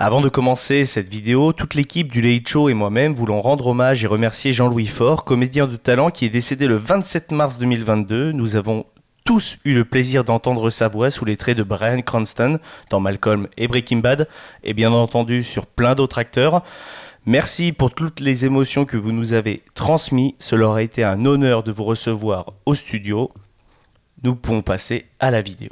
Avant de commencer cette vidéo, toute l'équipe du Late Show et moi-même voulons rendre hommage et remercier Jean-Louis Faure, comédien de talent qui est décédé le 27 mars 2022. Nous avons tous eu le plaisir d'entendre sa voix sous les traits de Bryan Cranston dans Malcolm et Breaking Bad, et bien entendu sur plein d'autres acteurs. Merci pour toutes les émotions que vous nous avez transmises. Cela aurait été un honneur de vous recevoir au studio. Nous pouvons passer à la vidéo.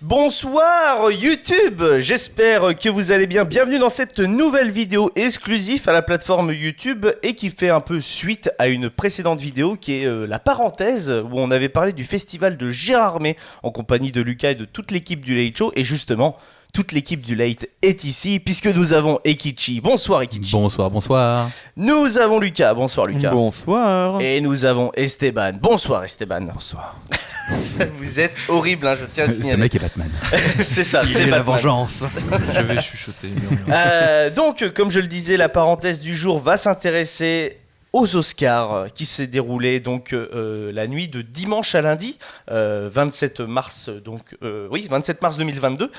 Bonsoir YouTube, j'espère que vous allez bien. Bienvenue dans cette nouvelle vidéo exclusive à la plateforme YouTube et qui fait un peu suite à une précédente vidéo qui est la parenthèse où on avait parlé du festival de Gérardmer en compagnie de Lucas et de toute l'équipe du Late Show. Et justement, toute l'équipe du Late est ici puisque nous avons Ekichi. Bonsoir Ekichi. Bonsoir, bonsoir. Nous avons Lucas. Bonsoir Lucas. Bonsoir. Et nous avons Esteban. Bonsoir Esteban. Bonsoir. Vous êtes horrible, hein, je tiens à signaler. Ce mec est Batman. C'est ça, Il c'est est la Batman. vengeance. Je vais chuchoter. Murmure. Donc, comme je le disais, la parenthèse du jour va s'intéresser aux Oscars qui s'est déroulé donc la nuit de dimanche à lundi, 27 mars 2022.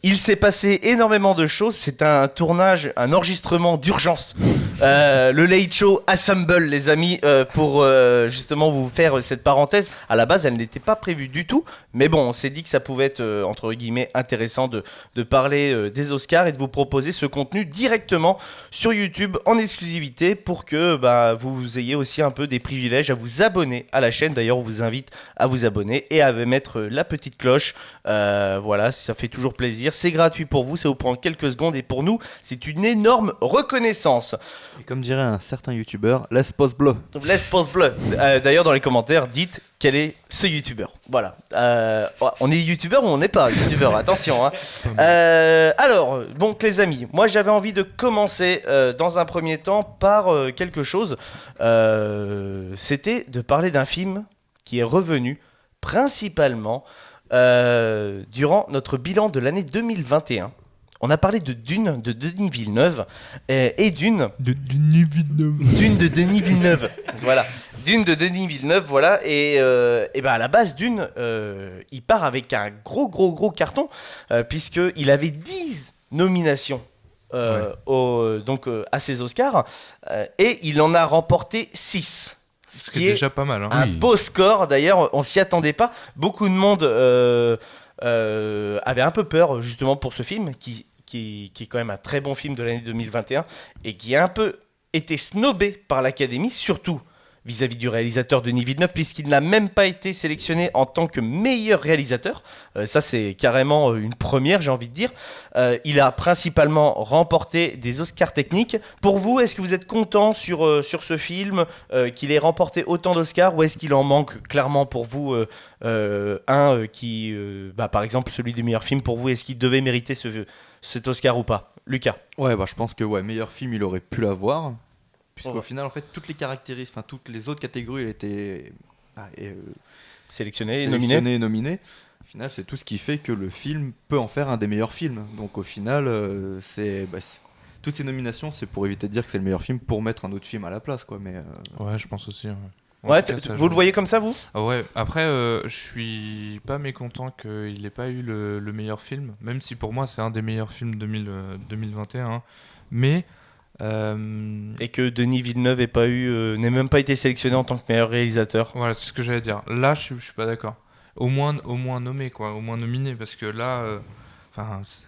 Il s'est passé énormément de choses. C'est un tournage, un enregistrement d'urgence. Le Late Show Assemble, les amis, pour justement vous faire cette parenthèse. À la base, elle n'était pas prévue du tout, mais bon, on s'est dit que ça pouvait être entre guillemets intéressant de parler des Oscars et de vous proposer ce contenu directement sur YouTube en exclusivité pour que vous ayez aussi un peu des privilèges à vous abonner à la chaîne. D'ailleurs, on vous invite à vous abonner et à mettre la petite cloche. Voilà, ça fait toujours plaisir. C'est gratuit pour vous, ça vous prend quelques secondes et pour nous, c'est une énorme reconnaissance. Et comme dirait un certain youtubeur, laisse pause bleu. Laisse pause bleu. D'ailleurs, dans les commentaires, dites quel est ce youtubeur. Voilà. On est youtubeur ou on n'est pas youtubeur? Attention. Hein. Alors, donc les amis, moi j'avais envie de commencer dans un premier temps par quelque chose. C'était de parler d'un film qui est revenu principalement durant notre bilan de l'année 2021. On a parlé de Dune de Denis Villeneuve et Dune de Denis Villeneuve. Voilà. Dune de Denis Villeneuve, voilà. Et à la base, Dune, il part avec un gros carton puisqu'il avait 10 nominations à ses Oscars et il en a remporté 6. Ce qui est déjà pas mal. Hein. Un beau score, d'ailleurs, on s'y attendait pas. Beaucoup de monde avait un peu peur justement pour ce film qui est quand même un très bon film de l'année 2021 et qui a un peu été snobé par l'Académie, surtout vis-à-vis du réalisateur Denis Villeneuve, puisqu'il n'a même pas été sélectionné en tant que meilleur réalisateur. Ça, c'est carrément une première, j'ai envie de dire. Il a principalement remporté des Oscars techniques. Pour vous, est-ce que vous êtes content sur ce film, qu'il ait remporté autant d'Oscars, ou est-ce qu'il en manque clairement pour vous par exemple, celui des meilleurs films, pour vous, est-ce qu'il devait mériter cet Oscar ou pas? Lucas? Ouais, je pense que meilleur film, il aurait pu l'avoir. Puisqu'au final, en fait, toutes les caractéristiques, toutes les autres catégories, il était sélectionné et nominé. Au final, c'est tout ce qui fait que le film peut en faire un des meilleurs films. Donc au final, toutes ces nominations, c'est pour éviter de dire que c'est le meilleur film pour mettre un autre film à la place, quoi. Mais Ouais, je pense aussi. Vous le voyez comme ça, vous? Ouais, après, je suis pas mécontent qu'il n'ait pas eu le meilleur film, même si pour moi, c'est un des meilleurs films 2021. Hein. Mais... Et que Denis Villeneuve n'ait même pas été sélectionné en tant que meilleur réalisateur. Voilà, c'est ce que j'allais dire. Là, je suis pas d'accord. Au moins nommé, quoi. Au moins nominé, parce que là,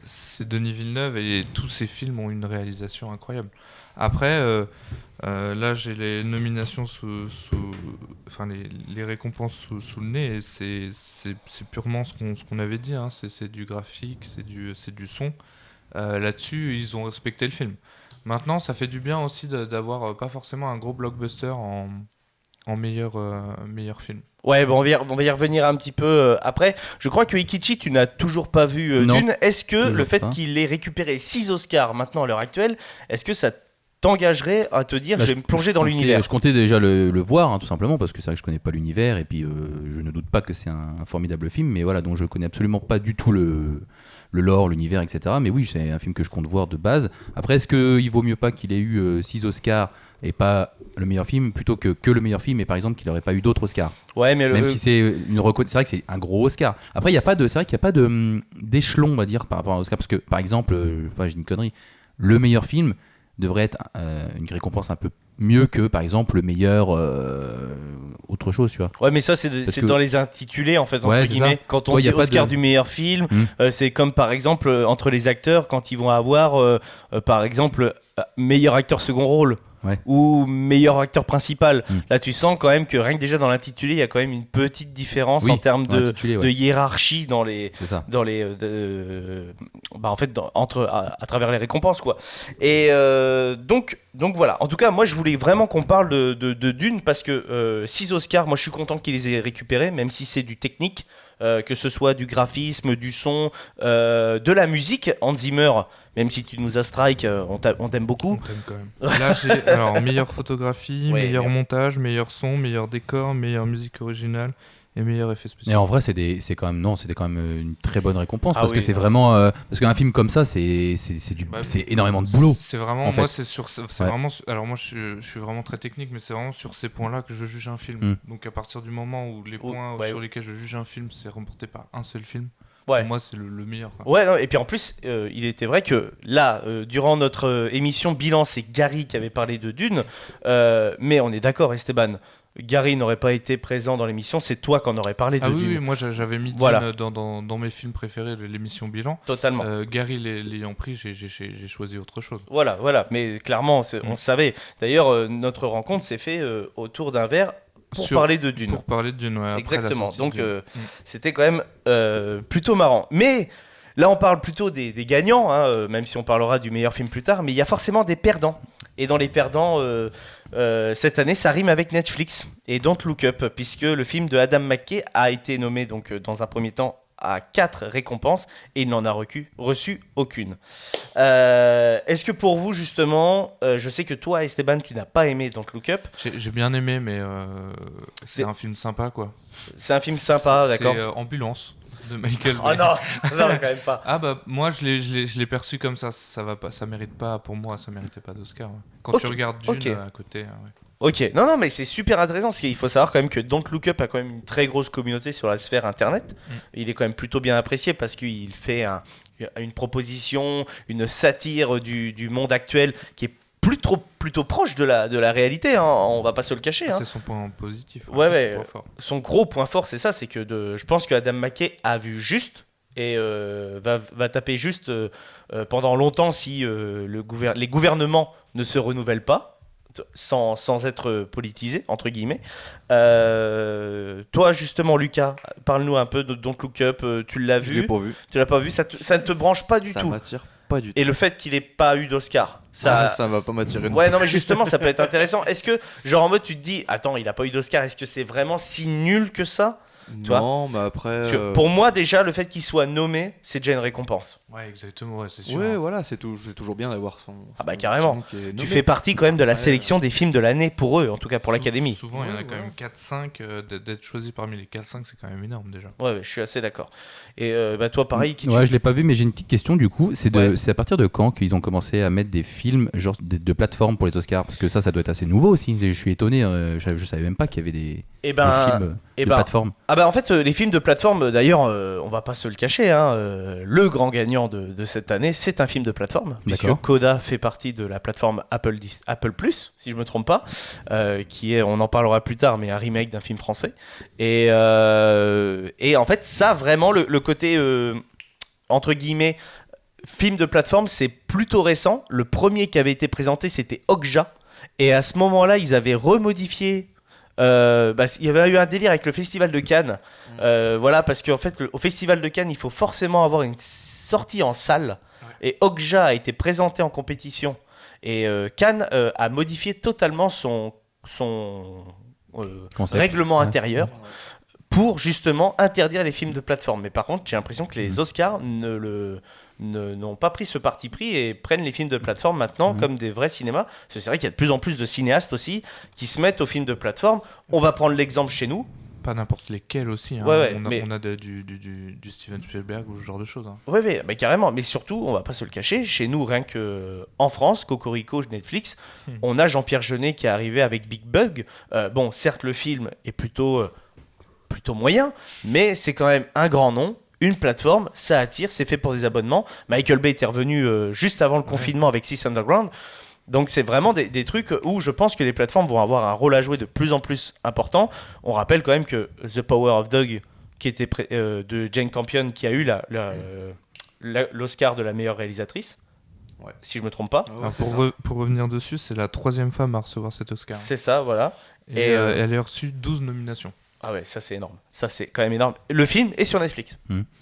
c'est Denis Villeneuve et tous ses films ont une réalisation incroyable. Après, là, j'ai les nominations les récompenses sous le nez. Et c'est purement ce qu'on avait dit. Hein. C'est du graphique, c'est du son. Là-dessus, ils ont respecté le film. Maintenant, ça fait du bien aussi d'avoir pas forcément un gros blockbuster en meilleur film. Ouais, on va y revenir un petit peu après. Je crois que Ikichi, tu n'as toujours pas vu Dune. Est-ce que le fait qu'il ait récupéré 6 Oscars maintenant à l'heure actuelle, est-ce que ça t'engagerait à te dire je vais me plonger dans l'univers? Je comptais déjà le voir, hein, tout simplement, parce que c'est vrai que je connais pas l'univers, et puis je ne doute pas que c'est un formidable film, mais voilà, donc je connais absolument pas du tout le lore, l'univers, etc. Mais oui, c'est un film que je compte voir de base. Après, est-ce qu'il vaut mieux pas qu'il ait eu 6 Oscars et pas le meilleur film plutôt que le meilleur film et par exemple qu'il n'aurait pas eu d'autres Oscars? Ouais, mais Même si c'est c'est vrai que c'est un gros Oscar. Après, c'est vrai qu'il n'y a pas d'échelon, on va dire, par rapport à Oscar, parce que par exemple, j'ai une connerie, le meilleur film devrait être une récompense un peu mieux que par exemple le meilleur autre chose, tu vois. Ouais, mais ça, c'est que- dans les intitulés, en fait, entre Ouais, c'est guillemets. ça. Quand on Ouais, y dit a pas Oscar de- du meilleur film, Hmm. c'est comme, par exemple, entre les acteurs, quand ils vont avoir, par exemple, meilleur acteur second rôle. Ouais. Ou meilleur acteur principal. Hmm. Là, tu sens quand même que rien que déjà dans l'intitulé, il y a quand même une petite différence Oui, en termes dans l'intitulé, de ouais. hiérarchie dans les, C'est ça. en fait, à travers les récompenses, quoi. Et donc voilà. En tout cas, moi, je voulais vraiment qu'on parle de Dune parce que 6 Oscars, moi, je suis content qu'ils les aient récupérés, même si c'est du technique. Que ce soit du graphisme, du son, de la musique. Hans Zimmer, même si tu nous as strike, on t'aime beaucoup. On t'aime quand même. Là, j'ai alors meilleure photographie, Ouais, meilleur bien. montage, meilleur son, meilleur décor, meilleure musique originale et meilleur effet Mais spécial. en vrai, c'était quand même une très bonne récompense Ah parce oui, que c'est non, vraiment parce qu'un film comme ça, c'est Bah, énormément de boulot. C'est vraiment en fait. moi c'est Ouais. vraiment alors moi je suis vraiment très technique mais c'est vraiment sur ces points-là que je juge un film. Mm. Donc à partir du moment où les points ouais. sur lesquels je juge un film c'est remporté par un seul film, Ouais. pour moi c'est le meilleur quoi. Ouais, non, et puis en plus, il était vrai que là, durant notre émission bilan, c'est Gary qui avait parlé de Dune, mais on est d'accord, Esteban. Gary n'aurait pas été présent dans l'émission, c'est toi qui en aurais parlé de Ah oui, Dune. oui, moi j'avais mis Dune Voilà. dans mes films préférés de l'émission bilan. Totalement. Gary l'ayant pris, j'ai choisi autre chose. Voilà, mais clairement, on le savait. D'ailleurs, notre rencontre s'est faite autour d'un verre pour parler de Dune. Pour parler de Dune, ouais, après la Exactement. sortie Donc, de Dune. c'était quand même plutôt marrant. Mais là, on parle plutôt des gagnants, hein, même si on parlera du meilleur film plus tard. Mais il y a forcément des perdants. Et dans les perdants, cette année, ça rime avec Netflix et Don't Look Up, puisque le film de Adam McKay a été nommé donc, dans un premier temps à 4 récompenses et il n'en a reçu aucune. Est-ce que pour vous, justement, je sais que toi, Esteban, tu n'as pas aimé Don't Look Up. J'ai bien aimé, mais c'est C'est- un film sympa quoi. C'est un film sympa, d'accord. C'est Ambulance de Michael Oh Bay. non, non, quand même pas. Ah bah moi je l'ai perçu comme ça va pas, ça mérite pas pour moi, ça méritait pas d'Oscar. Ouais. Quand Ok, tu regardes Dune ok. à côté, ouais. Ok, non, mais c'est super intéressant parce qu'il faut savoir quand même que Don't Look Up a quand même une très grosse communauté sur la sphère internet. Il est quand même plutôt bien apprécié parce qu'il fait une proposition, une satire du monde actuel qui est plutôt proche de la réalité, hein, on va pas se le cacher. Hein. C'est son point positif. Ouais, son ouais. point fort. Son gros point fort, c'est ça, c'est que je pense que Adam McKay a vu juste et va taper juste pendant longtemps si les gouvernements ne se renouvellent pas. Sans être politisé, entre guillemets. Toi, justement, Lucas, parle-nous un peu de Don't Look Up. Tu l'as Je l'ai vu, pas vu. tu l'as pas vu, ça ne te branche pas du Ça tout. m'attire pas du tout. Et le fait qu'il ait pas eu d'Oscar, ça va pas m'attirer. non. Ouais, non, mais justement, ça peut être intéressant. Est-ce que, genre en mode, tu te dis, attends, il a pas eu d'Oscar, est-ce que c'est vraiment si nul que ça? Tu vois Non, mais après. Parce que pour moi, déjà, le fait qu'il soit nommé, c'est déjà une récompense. Ouais, exactement, ouais, c'est sûr. Ouais, voilà, c'est toujours bien d'avoir son. Ah bah son carrément. nom qui est Tu nommé. fais partie quand même de la Ouais. sélection des films de l'année pour eux, en tout cas pour l'Académie. Souvent, il y en a Ouais, quand même 4-5, d'être choisi parmi les 4-5, c'est quand même énorme déjà. Ouais, je suis assez d'accord. Et bah, toi, pareil, qui Ouais, je l'ai pas vu, mais j'ai une petite question du coup. Ouais. C'est à partir de quand qu'ils ont commencé à mettre des films genre de plateforme pour les Oscars? Parce que ça doit être assez nouveau aussi. Je suis étonné. Je savais même pas qu'il y avait des Eh des ben, films eh de ben, plateforme. ah bah en fait, les films de plateforme, d'ailleurs, on va pas se le cacher, hein, le grand gagnant de cette année, c'est un film de plateforme, puisque D'accord. Coda fait partie de la plateforme Apple Plus, si je me trompe pas, qui est, on en parlera plus tard, mais un remake d'un film français. Et en fait, ça vraiment le côté entre guillemets film de plateforme, c'est plutôt récent. Le premier qui avait été présenté, c'était Okja, et à ce moment-là, ils avaient remodifié. Il y avait eu un délire avec le Festival de Cannes, voilà, parce qu'en fait, au Festival de Cannes, il faut forcément avoir une sortie en salle, et Okja a été présenté en compétition, et Cannes a modifié totalement son Concept. règlement Ouais. intérieur pour justement interdire les films de plateforme. Mais par contre, j'ai l'impression que les Oscars n'ont pas pris ce parti pris et prennent les films de plateforme maintenant comme des vrais cinémas. Parce que c'est vrai qu'il y a de plus en plus de cinéastes aussi qui se mettent aux films de plateforme. On va prendre l'exemple chez nous. pas n'importe lesquels aussi. Hein. Ouais, On a du Steven Spielberg ou ce genre de choses. Hein. Ouais, mais carrément. Mais surtout, on va pas se le cacher, chez nous, rien que en France, Cocorico, Netflix, on a Jean-Pierre Jeunet qui est arrivé avec Big Bug. Bon, certes, le film est plutôt moyen, mais c'est quand même un grand nom. Une plateforme, ça attire, c'est fait pour des abonnements. Michael Bay était revenu juste avant le confinement avec Six Underground. Donc c'est vraiment des trucs où je pense que les plateformes vont avoir un rôle à jouer de plus en plus important. On rappelle quand même que The Power of Dog, qui était de Jane Campion, qui a eu l'Oscar de la meilleure réalisatrice, si je me trompe pas. Ah ouais, pour revenir dessus, c'est la 3e femme à recevoir cet Oscar. C'est ça, voilà. Et elle a reçu 12 nominations. Ah ouais, ça c'est énorme. Ça c'est quand même énorme. Le film est sur Netflix.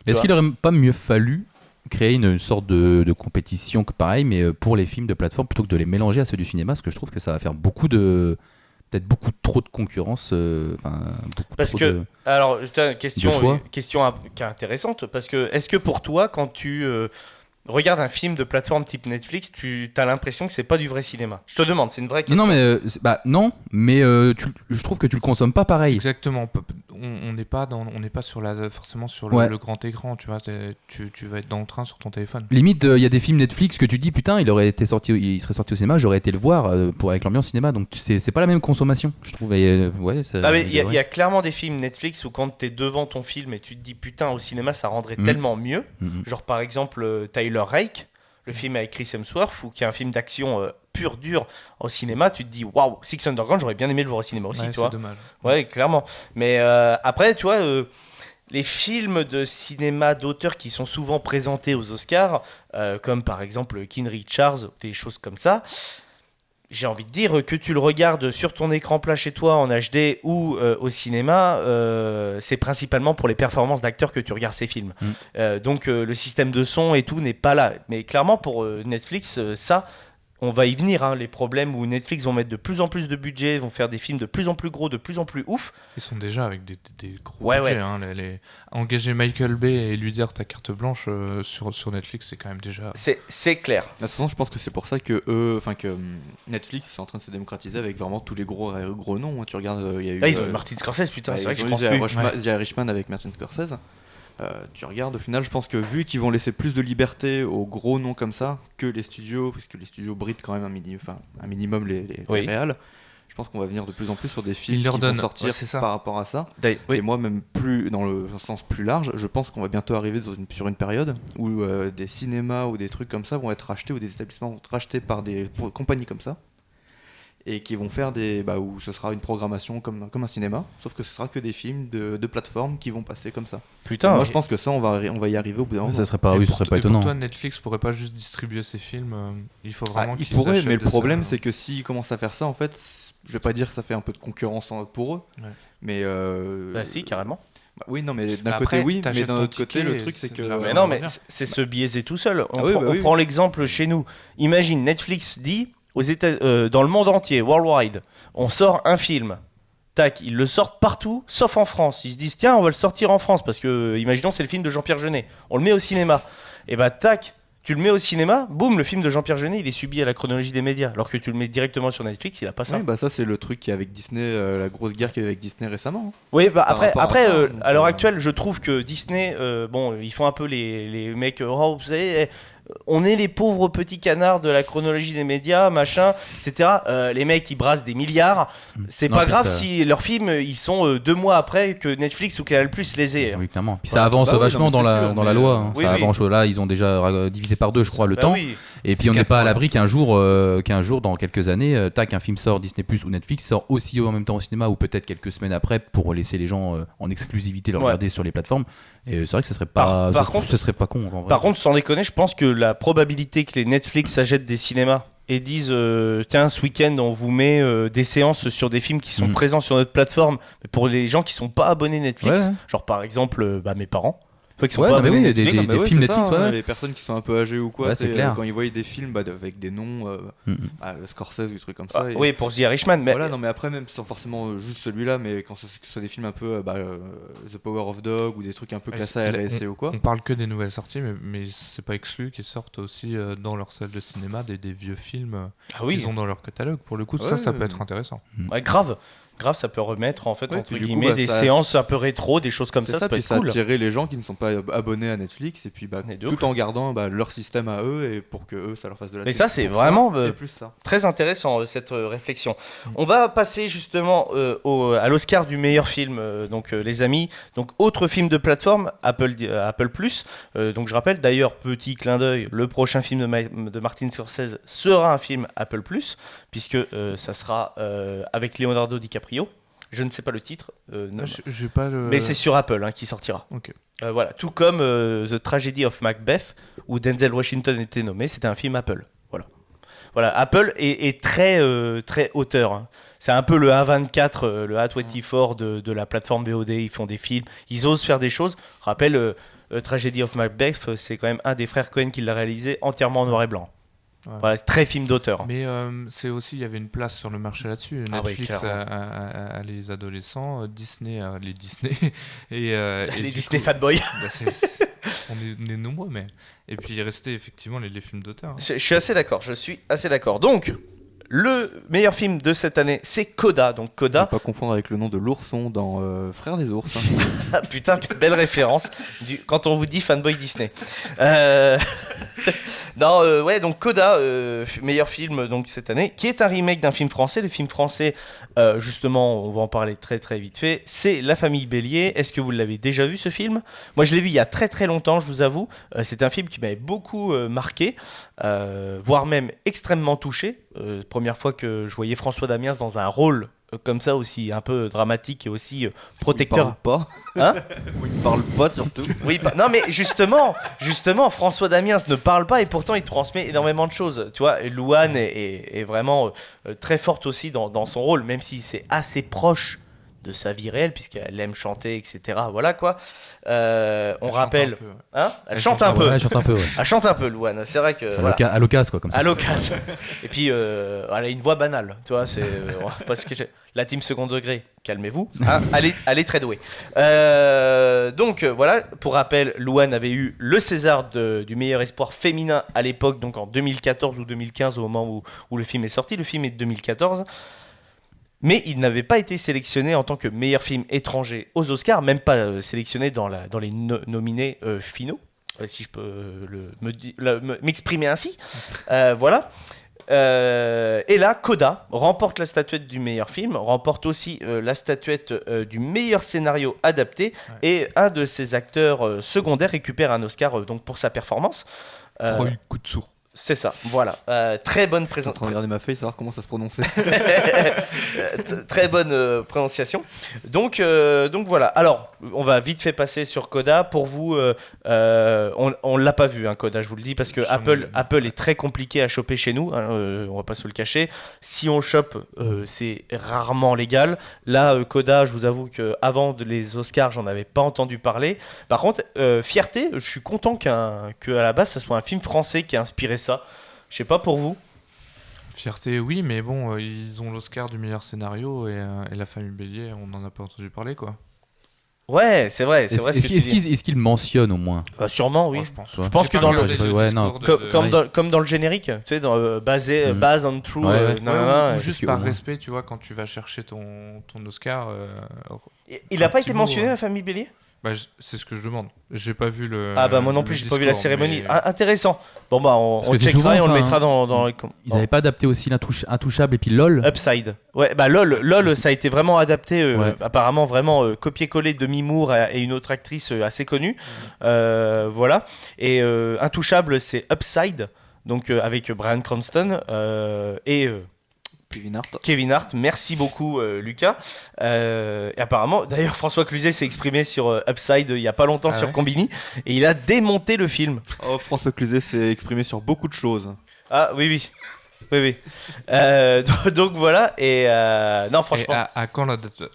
Est-ce qu'il aurait pas mieux fallu créer une sorte de compétition pareil, mais pour les films de plateforme, plutôt que de les mélanger à ceux du cinéma, parce que je trouve que ça va faire peut-être beaucoup trop de concurrence. Parce que, alors, une question qui est intéressante, parce que est-ce que pour toi, quand tu regardes un film de plateforme type Netflix, tu as l'impression que c'est pas du vrai cinéma? Je te demande, c'est une vraie question. Non, mais je trouve que tu le consommes pas pareil. Exactement. On n'est pas forcément sur le grand écran, tu vois. Tu vas être dans le train sur ton téléphone. Limite, il y a des films Netflix que tu dis putain, il serait sorti au cinéma, j'aurais été le voir avec l'ambiance cinéma. Donc c'est pas la même consommation, je trouve. Il y a clairement des films Netflix où quand tu es devant ton film et tu te dis putain, au cinéma ça rendrait tellement mieux. Genre par exemple Tyler Rake, le film avec Chris Hemsworth, qui est un film d'action pur dur au cinéma, tu te dis waouh, Six Underground, j'aurais bien aimé le voir au cinéma aussi, tu vois. C'est dommage. Ouais, clairement. Mais après, tu vois, les films de cinéma d'auteur qui sont souvent présentés aux Oscars, comme par exemple King Richards, des choses comme ça, j'ai envie de dire que tu le regardes sur ton écran plat chez toi en HD ou au cinéma, c'est principalement pour les performances d'acteurs que tu regardes ces films. Donc le système de son et tout n'est pas là. Mais clairement pour Netflix, ça, on va y venir. Hein, les problèmes où Netflix vont mettre de plus en plus de budget, vont faire des films de plus en plus gros, de plus en plus ouf. Ils sont déjà avec des gros budgets. Hein, engager Michael Bay et lui dire ta carte blanche sur Netflix, c'est quand même déjà... C'est clair. De toute façon, je pense que c'est pour ça que Netflix est en train de se démocratiser avec vraiment tous les gros noms. Hein. Tu regardes, il y a eu... Là, ils ont eu Martin Scorsese, putain, c'est vrai que je pense plus. The Irishman avec Martin Scorsese. Tu regardes, au final, je pense que vu qu'ils vont laisser plus de liberté aux gros noms comme ça que les studios, puisque les studios brident quand même un minimum les réals, je pense qu'on va venir de plus en plus sur des films qui vont sortir par rapport à ça. Et moi, même plus dans le sens plus large, je pense qu'on va bientôt arriver sur une période où des cinémas ou des trucs comme ça vont être rachetés, ou des établissements vont être rachetés par des compagnies comme ça, et qui vont faire où ce sera une programmation comme un cinéma, sauf que ce sera que des films de plateforme qui vont passer comme ça. Putain, moi je pense que ça on va y arriver au bout d'un moment. Ça serait pas étonnant. Pour toi, Netflix pourrait pas juste distribuer ses films, il faut vraiment qu'ils il pourrait, achètent mais le de problème ça. c'est que s'ils commencent à faire ça, en fait, je vais pas dire que ça fait un peu de concurrence pour eux, mais si, carrément. Oui, non, mais d'un Après, côté oui, mais t'achètes d'un ton autre côté ticket le truc c'est que Mais non, mais c'est se biaiser tout seul. On oui. prend l'exemple chez nous. Imagine, Netflix dit dans le monde entier, worldwide, on sort un film. Tac, ils le sortent partout, sauf en France. Ils se disent, tiens, on va le sortir en France, parce que, imaginons, c'est le film de Jean-Pierre Jeunet. On le met au cinéma. Et bah, tac, tu le mets au cinéma, boum, le film de Jean-Pierre Jeunet, il est subi à la chronologie des médias. Alors que tu le mets directement sur Netflix, il a pas ça. Oui, bah ça c'est le truc qui est avec Disney, la grosse guerre qu'il y a eu avec Disney récemment. Oui, bah Par rapport après à ça, à l'heure actuelle, je trouve que Disney, ils font un peu les mecs, oh, vous savez, on est les pauvres petits canards de la chronologie des médias, machin, etc. Les mecs, ils brassent des milliards. C'est pas grave si leurs films, ils sont 2 mois après que Netflix ou Canal+ les ait. Oui, clairement. Puis ça avance vachement dans la loi. Hein. Ça avance, là, ils ont déjà divisé par 2, je crois, le temps. Oui. Et puis on n'est pas à l'abri qu'un jour, dans quelques années, tac, un film sort Disney+ ou Netflix sort aussi en même temps au cinéma, ou peut-être quelques semaines après pour laisser les gens en exclusivité le regarder sur les plateformes. Et c'est vrai que ce serait pas, ce serait pas con. En vrai. Par contre, sans déconner, je pense que la probabilité que les Netflix achètent des cinémas et disent tiens, ce week-end on vous met des séances sur des films qui sont présents sur notre plateforme, mais pour les gens qui sont pas abonnés Netflix, genre par exemple mes parents. Qui sont pas abonnés Netflix, des films Netflix, les personnes qui sont un peu âgées ou quoi, c'est clair. quand ils voient des films avec des noms Scorsese ou des trucs comme ça. Oui, pour The Irishman. Mais... Voilà, non, mais après, même sans forcément juste celui-là, mais quand ce soit des films un peu The Power of Dog ou des trucs un peu classés à RSC ou quoi. On parle que des nouvelles sorties, mais c'est pas exclu qu'ils sortent aussi dans leur salle de cinéma des vieux films qu'ils ont dans leur catalogue. Pour le coup, ça peut être intéressant. Ouais, grave. grave, ça peut remettre en fait Ouais, entre puis du coup, guillemets bah, des ça- séances un peu rétro, des choses comme C'est ça, ça peut puis être ça cool. attirer les gens qui ne sont pas abonnés à Netflix et puis Et de tout ouf. en gardant leur système à eux et pour que eux ça leur fasse de la Mais thune. ça, c'est Pour vraiment, et plus ça. Très intéressant cette réflexion. On va passer justement à l'Oscar du meilleur film, les amis. Donc autre film de plateforme, Apple Plus. Donc je rappelle d'ailleurs, petit clin d'œil, le prochain film de Martin Scorsese sera un film Apple Plus, puisque ça sera avec Leonardo DiCaprio. Je ne sais pas le titre, J'ai pas le. mais c'est sur Apple qui sortira. Ok. Voilà, tout comme The Tragedy of Macbeth, où Denzel Washington était nommé, c'était un film Apple. Voilà, Apple est très, très auteur. Hein. C'est un peu le A24, le A24 de la plateforme VOD. Ils font des films, ils osent faire des choses. Je rappelle, Tragedy of Macbeth, c'est quand même un des frères Cohen qui l'a réalisé entièrement en noir et blanc. Ouais. Voilà, c'est très film d'auteur. Mais c'est aussi, il y avait une place sur le marché là-dessus. Ah oui, Netflix clairement. a les adolescents, Disney a les Disney. et Les du Disney coup, fanboys. bah, on est nombreux, mais. Et puis il restait effectivement les films d'auteur. Hein. Je suis assez d'accord. Donc, le meilleur film de cette année, c'est Coda. Donc Ne Coda, pas confondre avec le nom de l'ourson dans Frères des ours. Hein. ah, putain, belle référence quand on vous dit fanboy Disney. Euh, Non, ouais, donc Coda, meilleur film donc cette année, qui est un remake d'un film français. Le film français, justement, on va en parler très très vite fait, c'est La Famille Bélier. Est-ce que vous l'avez déjà vu ce film ? Moi, je l'ai vu il y a très très longtemps, je vous avoue. C'est un film qui m'avait beaucoup marqué, voire même extrêmement touché. Première fois que je voyais François Damiens dans un rôle comme ça aussi un peu dramatique et aussi protecteur. Il parle pas. Hein ? Ou il parle pas surtout. Oui, non mais justement, François Damiens ne parle pas et pourtant il transmet énormément de choses. Tu vois, Louane est vraiment très forte aussi dans son rôle, même si c'est assez proche de sa vie réelle puisqu'elle aime chanter, etc. Voilà quoi. On Elle rappelle, chante un peu, ouais. hein, elle chante un peu. Ouais, chante un peu, ouais. Elle chante un peu, Louane. C'est vrai que voilà. À l'occasion, quoi, comme ça. À l'occasion. Et puis, elle a une voix banale, tu vois, c'est parce que la team second degré, calmez-vous, hein, elle est très douée. Voilà, pour rappel, Louane avait eu le César du meilleur espoir féminin à l'époque, donc en 2014 ou 2015 au moment où le film est sorti. Le film est de 2014. Mais il n'avait pas été sélectionné en tant que meilleur film étranger aux Oscars, même pas sélectionné dans les nominés finaux, si je peux m'exprimer ainsi. Voilà. Et là, Coda remporte la statuette du meilleur film, remporte aussi la statuette du meilleur scénario adapté, et un de ses acteurs secondaires récupère un Oscar donc pour sa performance. Troy Kotsur. C'est ça, voilà. Très bonne Je suis en train présentation. de regarder ma feuille, savoir comment ça se prononçait. Très bonne prononciation. Donc voilà. Alors, on va vite fait passer sur Coda. Pour vous, on l'a pas vu, hein, Coda, je vous le dis, parce que Apple est très compliqué à choper chez nous. Hein, on va pas se le cacher. Si on le chope, c'est rarement légal. Là, Coda, je vous avoue que avant les Oscars, j'en avais pas entendu parler. Par contre, fierté, je suis content qu'à la base, ça soit un film français qui a inspiré ça. Je sais pas pour vous. Fierté, oui, mais bon, ils ont l'Oscar du meilleur scénario et La Famille Bélier, on n'en a pas entendu parler, quoi. Ouais, c'est vrai ce que tu dis. Est-ce qu'il mentionne au moins? Sûrement, oui. Moi, je pense. Je pense J'ai que pas dans le- regardé ouais, non. discours de- Comme dans le générique, tu sais, based on true. Ouais, ouais. Ouais, nanana, ou juste que par au moins- respect, tu vois, quand tu vas chercher ton Oscar. Il a un pas petit été mot, mentionné, hein. La Famille Bélier ? c'est ce que je demande. J'ai pas vu le. Ah bah moi non le plus, j'ai pas vu la discours, cérémonie. mais- Ah, intéressant. Bon bah on Parce que c'est checkera et on souvent le ça, mettra hein. dans les Ils avaient pas adapté aussi l'Intouchable et puis LOL? Upside. Ouais, bah LOL, ça a été vraiment adapté, Ouais. apparemment vraiment copié-collé de Mimour et une autre actrice assez connue. Voilà. Et Intouchable, c'est Upside, donc avec Bryan Cranston et Kevin Hart. Merci beaucoup, Lucas. Et apparemment, d'ailleurs, François Cluzet s'est exprimé sur Upside il y a pas longtemps Ah sur ouais Combini et il a démonté le film. Oh, François Cluzet s'est exprimé sur beaucoup de choses. Ah oui. Donc voilà. Et non, Et franchement. à quand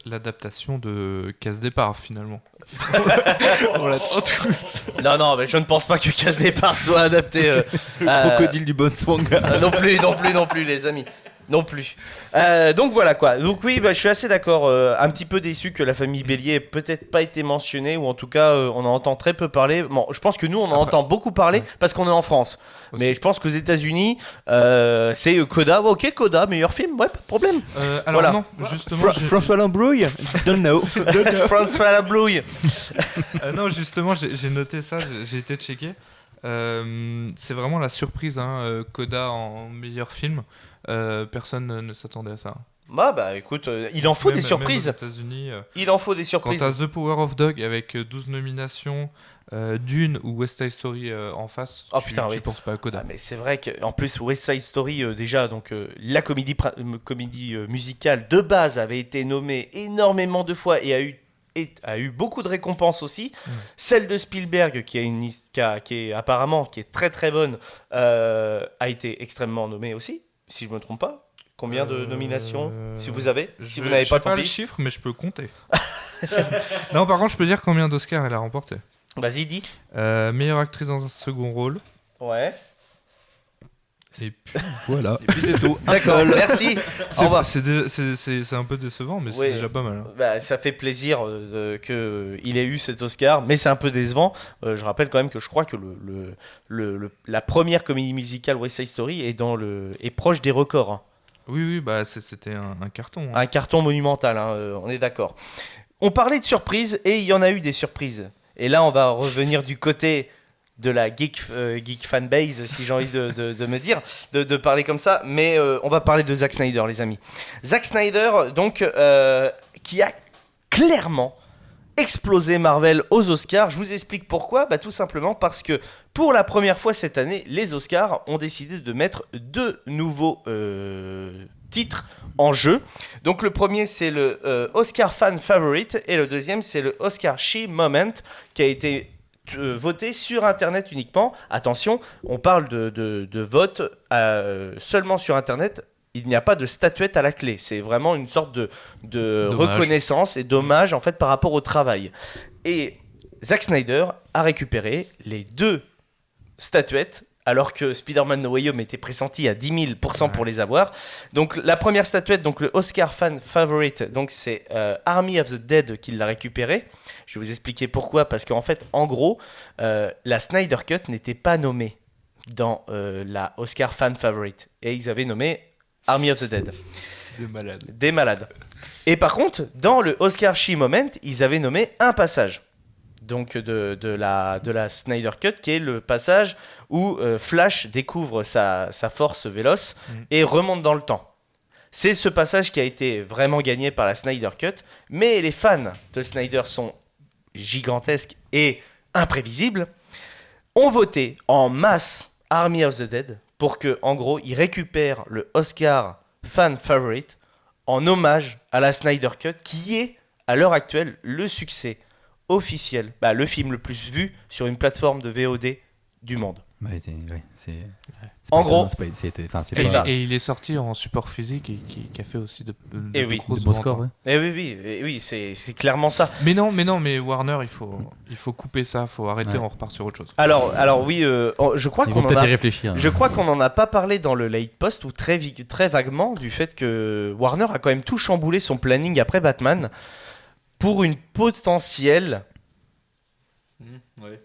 l'adaptation de Casse Départ, finalement? On l'attend tous. Non, mais je ne pense pas que Casse Départ soit adapté. Crocodile du bon Swanga. Non plus, les amis. Non plus. Donc voilà quoi. Donc oui, je suis assez d'accord. Un petit peu déçu que La Famille Bélier ait peut-être pas été mentionnée, ou en tout cas on en entend très peu parler. Bon, je pense que nous on en entend beaucoup parler parce qu'on est en France. Mais je pense qu'aux États-Unis, c'est Coda. Ok, Coda, meilleur film, ouais, pas de problème. Alors Voilà. non, justement, François Lambrouille, don't know. François Labrouille. non, justement, j'ai noté ça, j'ai été checké. C'est vraiment la surprise, hein, Coda en meilleur film. Personne ne s'attendait à ça. Bah écoute, il en faut des surprises. Même aux États-Unis, Il en faut des quand surprises. t'as The Power of Dog avec 12 nominations, Dune ou West Side Story en face, Oh, tu putain, oui. penses pas à Coda. Ah, mais c'est vrai qu'en plus West Side Story déjà donc la comédie musicale de base avait été nommée énormément de fois et a eu beaucoup de récompenses aussi. Celle de Spielberg qui est très très bonne a été extrêmement nommée aussi, si je me trompe pas. Combien de nominations si vous avez? Si vous n'avez pas, tant le pis. chiffre, mais je peux compter. Non, par contre, je peux dire combien d'Oscars elle a remporté. Vas-y, dis. Meilleure actrice dans un second rôle. Ouais. Et puis voilà. Et puis c'est tout. D'accord, merci. Au revoir. C'est un peu décevant, mais Ouais. c'est déjà pas mal. Hein. Bah, ça fait plaisir qu'il ait eu cet Oscar, mais c'est un peu décevant. Je rappelle quand même que je crois que la première comédie musicale West Side Story est proche des records. Hein. Oui, bah c'était un carton. Hein. Un carton monumental, hein, on est d'accord. On parlait de surprises et il y en a eu des surprises. Et là, on va revenir du côté de la geek fanbase, si j'ai envie de me dire, de parler comme ça. Mais on va parler de Zack Snyder, les amis. Zack Snyder, donc, qui a clairement explosé Marvel aux Oscars. Je vous explique pourquoi. Bah, tout simplement parce que pour la première fois cette année, les Oscars ont décidé de mettre 2 nouveaux titres en jeu. Donc le premier c'est le Oscar Fan Favorite et le deuxième c'est le Oscar She Moment qui a été voté sur internet uniquement. Attention, on parle de vote seulement sur internet. Il n'y a pas de statuette à la clé. C'est vraiment une sorte de reconnaissance et d'hommage en fait par rapport au travail. Et Zack Snyder a récupéré les 2 statuettes alors que Spider-Man No Way Home était pressenti à 10 000% pour les avoir. Donc la première statuette, donc le Oscar Fan Favorite, donc c'est Army of the Dead qui l'a récupéré. Je vais vous expliquer pourquoi, parce qu'en fait, en gros, la Snyder Cut n'était pas nommée dans la Oscar Fan Favorite. Et ils avaient nommé Army of the Dead. Des malades. Et par contre, dans le Oscar She Moment, ils avaient nommé un passage. Donc de la Snyder Cut, qui est le passage où Flash découvre sa force véloce et remonte dans le temps. C'est ce passage qui a été vraiment gagné par la Snyder Cut, mais les fans de Snyder sont gigantesques et imprévisibles, ont voté en masse Army of the Dead pour que, en gros, ils récupèrent le Oscar Fan Favorite en hommage à la Snyder Cut, qui est, à l'heure actuelle, le succès officiel, le film le plus vu sur une plateforme de VOD du monde. Ouais, En gros, c'est ça. Et il est sorti en support physique et qui a fait aussi de grosses beaux ventes. scores, ouais. Et oui, c'est clairement ça. Mais Warner, il faut couper ça, il faut arrêter, on repart sur autre chose. Alors oui, je crois Ils qu'on vont en peut-être a. y réfléchir. Je crois qu'on n'en a pas parlé dans le late post ou très vaguement du fait que Warner a quand même tout chamboulé son planning après Batman pour une potentielle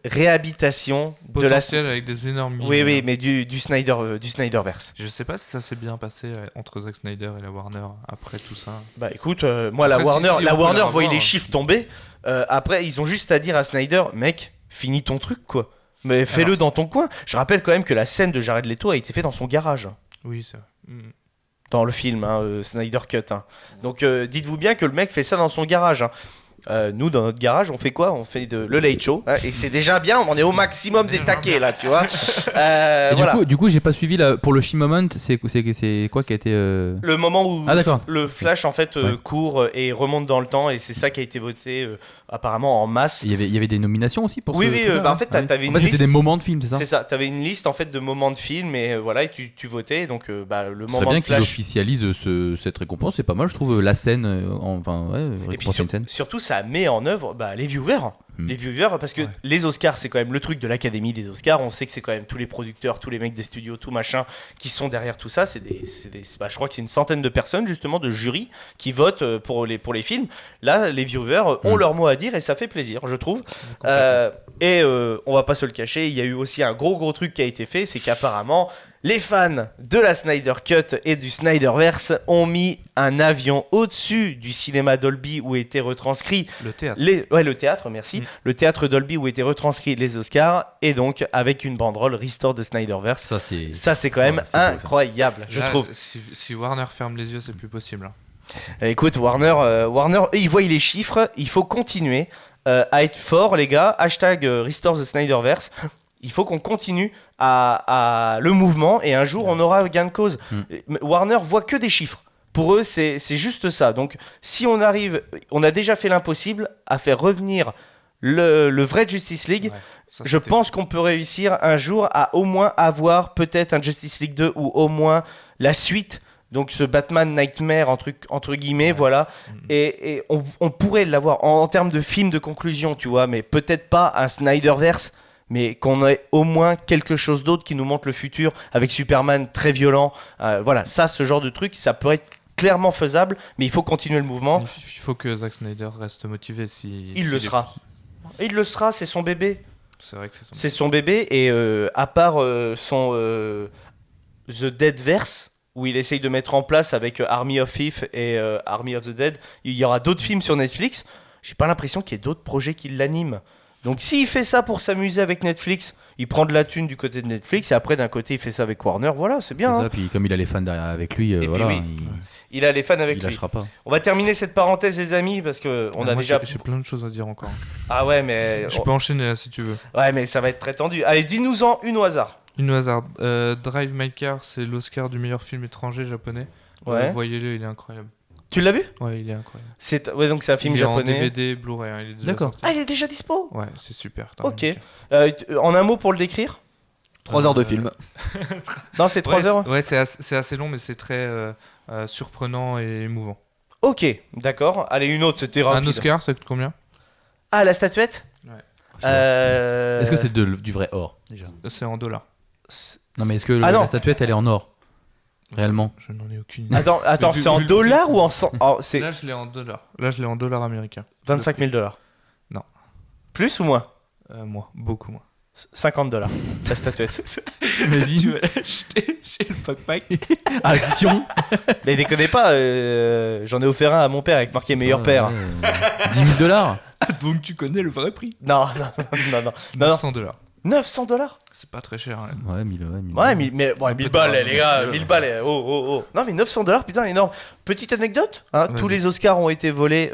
réhabilitation potentiel avec des énormes oui, mais du Snyderverse. Je sais pas si ça s'est bien passé entre Zack Snyder et la Warner après tout ça. Bah écoute, moi après, la Warner revoir, voyait les chiffres tomber. Après, ils ont juste à dire à Snyder, mec, finis ton truc quoi. Mais fais-le dans ton coin. Je rappelle quand même que la scène de Jared Leto a été faite dans son garage. Oui, c'est vrai. Dans le film, Snyder Cut. Donc dites-vous bien que le mec fait ça dans son garage. Nous, dans notre garage, on fait quoi? On fait le late show. Et c'est déjà bien, on est au maximum des taquets là, tu vois. Et voilà. du coup, j'ai pas suivi pour le She Moment. C'est quoi qui a été Le moment où d'accord. le Flash en fait court et remonte dans le temps, et c'est ça qui a été voté apparemment en masse. Il y avait des nominations aussi pour Oui, ce oui, truc-là, en fait, t'avais une c'était liste. des moments de film, c'est ça? C'est ça, t'avais une liste en fait de moments de film et voilà, et tu votais. Donc le C'est moment bien de qu'ils Flash. officialisent cette récompense, c'est pas mal, je trouve, la scène, Et puis récompenser une scène. surtout, ça met en œuvre les viewers. Les viewers, parce que Ouais. les Oscars, c'est quand même le truc de l'académie des Oscars. On sait que c'est quand même tous les producteurs, tous les mecs des studios, tout machin, qui sont derrière tout ça. Je crois que c'est une centaine de personnes, justement, de jury qui votent pour les films. Là, les viewers ont leur mot à dire et ça fait plaisir, je trouve. On va pas se le cacher, il y a eu aussi un gros truc qui a été fait, c'est qu'apparemment, les fans de la Snyder Cut et du Snyderverse ont mis un avion au-dessus du cinéma Dolby où étaient retranscrits Le théâtre. le théâtre, merci. Le théâtre Dolby où étaient retranscrits les Oscars et donc avec une banderole Restore de Snyderverse. Ça, c'est quand même c'est beau, ça. incroyable, je Là, trouve. Si Warner ferme les yeux, c'est plus possible. Écoute, Warner, eux, ils voient les chiffres, il faut continuer à être fort, les gars. Hashtag Restore the Snyderverse. Il faut qu'on continue à le mouvement et un jour on aura gain de cause. Warner voit que des chiffres. Pour eux, c'est juste ça. Donc, si on arrive, on a déjà fait l'impossible à faire revenir le vrai Justice League. Ouais, ça, Je c'était pense qu'on peut réussir un jour à au moins avoir peut-être un Justice League 2 ou au moins la suite. Donc ce Batman Nightmare entre guillemets, voilà. Et on pourrait l'avoir en termes de film de conclusion, tu vois, mais peut-être pas un Snyderverse, mais qu'on ait au moins quelque chose d'autre qui nous montre le futur avec Superman très violent. Voilà, ça, ce genre de truc, ça peut être clairement faisable, mais il faut continuer le mouvement. Il faut que Zack Snyder reste motivé. Il le sera. Il le sera, c'est son bébé. C'est vrai que C'est son bébé et à part son The Deadverse où il essaye de mettre en place avec Army of Thief et Army of the Dead, il y aura d'autres films sur Netflix. J'ai pas l'impression qu'il y ait d'autres projets qui l'animent. Donc s'il fait ça pour s'amuser avec Netflix, il prend de la thune du côté de Netflix et après d'un côté il fait ça avec Warner, voilà, c'est bien. C'est Hein. ça, puis comme il a les fans derrière avec lui, puis voilà, oui, il a les fans avec il lui. lâchera pas. On va terminer cette parenthèse les amis parce que on a Moi, déjà. J'ai plein de choses à dire encore. Ah ouais mais Je peux enchaîner là si tu veux. ouais mais ça va être très tendu. Allez dis-nous-en une au hasard. Une au hasard. Drive My Car, c'est l'Oscar du meilleur film étranger japonais. Ouais. Voyez-le, il est incroyable. Tu l'as vu? Ouais, il est incroyable. Ouais donc c'est un film il est japonais. en DVD, Blu-ray. Hein, il est déjà D'accord. sorti. Ah il est déjà dispo. Ouais, c'est super. Ok. En un mot pour le décrire? 3 heures de film. Non c'est 3 heures. Ouais, c'est assez long, mais c'est très surprenant et émouvant. Ok, d'accord. Allez, une autre, c'était rapide. Un Oscar, ça coûte combien? Ah, la statuette Ouais. Est-ce que c'est du vrai or déjà? C'est en dollars. Non, mais est-ce que Ah non. la statuette elle est en or réellement? Je n'en ai aucune idée. Attends, Vu- c'est en vu- dollars vu- ou en cent... Oh, c'est Là, je l'ai en dollars. Là, je l'ai en dollars américains. 25 000 $. Non. Plus ou moins? Moi, beaucoup moins. 50 $, la statuette. Imagine. vas l'acheter chez le Pack. Action. Mais déconnez pas, j'en ai offert un à mon père avec marqué meilleur père. 10 000 $. Donc tu connais le vrai prix. Non. 900 dollars. 900 $? C'est pas très cher. Hein. Ouais, 1000 Ouais, mais bon, 1000 balles, les gars, 1000 balles. Oh. Non, mais 900 $, putain, énorme. Petite anecdote, hein, Vas-y. tous les Oscars ont été volés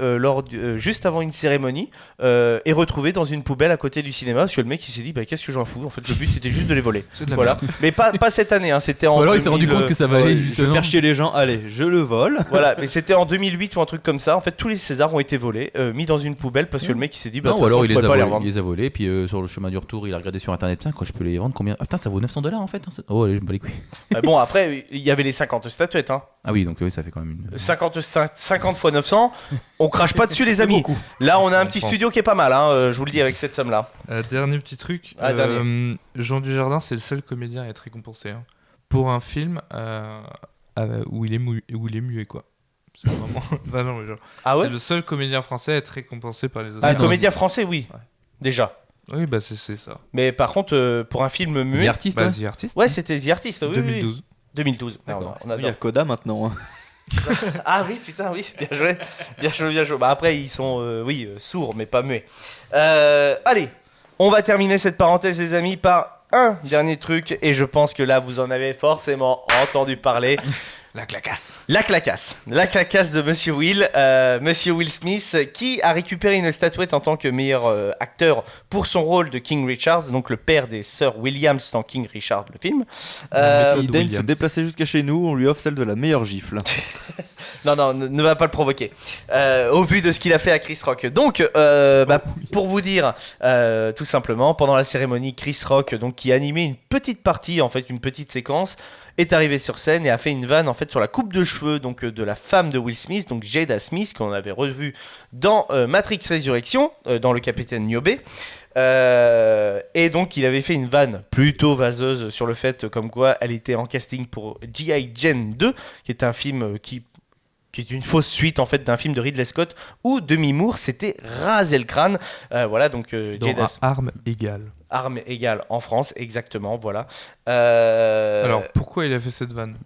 juste avant une cérémonie et retrouvés dans une poubelle à côté du cinéma parce que le mec il s'est dit, bah qu'est-ce que j'en fous. En fait, le but c'était juste de les voler. C'est de la Voilà. merde. Mais pas cette année, hein, c'était en. Ou alors il s'est rendu 2000, compte que ça valait Je vais justement. faire chier les gens, allez, je le vole. Voilà, mais c'était en 2008 ou un truc comme ça. En fait, tous les Césars ont été volés, mis dans une poubelle parce que le mec il s'est dit, bah de Non, toute ou alors façon, il je les, pourrais pas les a volés, revendre. il les a volés, puis sur le chemin du retour, il a regardé sur internet, putain, quand je peux les vendre, combien? Ah putain, ça vaut 900 $ en fait. Hein, oh, allez, je me bats les couilles. Bon, après, il y avait les 50 statuettes. Hein. Ah oui, donc oui, ça fait quand même une. 50 fois 900, on crache pas dessus, les amis. Là, on a un petit comprends. studio qui est pas mal, hein, je vous le dis, avec cette somme-là. Dernier petit truc. Ah, dernier. Jean Dujardin, c'est le seul comédien à être récompensé. Hein. Pour un film où il est muet, quoi. C'est vraiment. Bah non, mais genre, Ah ouais c'est le seul comédien français à être récompensé par les Un Oscars. comédien français, oui, Ouais. déjà. Oui, bah c'est ça. Mais par contre, pour un film muet. The Artist, Bah, ouais. The Artist. Ouais, c'était The Artist, oui. 2012. Oui. 2012. D'accord. On Il y a adore. Coda maintenant. Hein. Ah oui, putain, oui, bien joué. Bien joué. Bah après, ils sont, sourds, mais pas muets. Allez, on va terminer cette parenthèse, les amis, par un dernier truc. Et je pense que là, vous en avez forcément entendu parler. La clacasse. La clacasse de Monsieur Will Smith, qui a récupéré une statuette en tant que meilleur acteur pour son rôle de King Richard, donc le père des sœurs Williams dans King Richard, le film. Il daigne se Williams. déplacer jusqu'à chez nous, on lui offre celle de la meilleure gifle. Non, ne va pas le provoquer. Au vu de ce qu'il a fait à Chris Rock. Donc, pour vous dire, tout simplement, pendant la cérémonie, Chris Rock, donc, qui animait une petite partie, en fait, une petite séquence, est arrivé sur scène et a fait une vanne en fait sur la coupe de cheveux donc de la femme de Will Smith, donc Jada Smith, qu'on avait revu dans Matrix Résurrection, dans Le Capitaine Niobe. Et donc il avait fait une vanne plutôt vaseuse sur le fait comme quoi elle était en casting pour G.I. Jane 2, qui est un film qui est une fausse suite en fait d'un film de Ridley Scott où Demi Moore s'était rasé le crâne. Voilà, donc Dans arme égale. Arme égale en France, exactement, voilà. Alors, pourquoi il a fait cette vanne?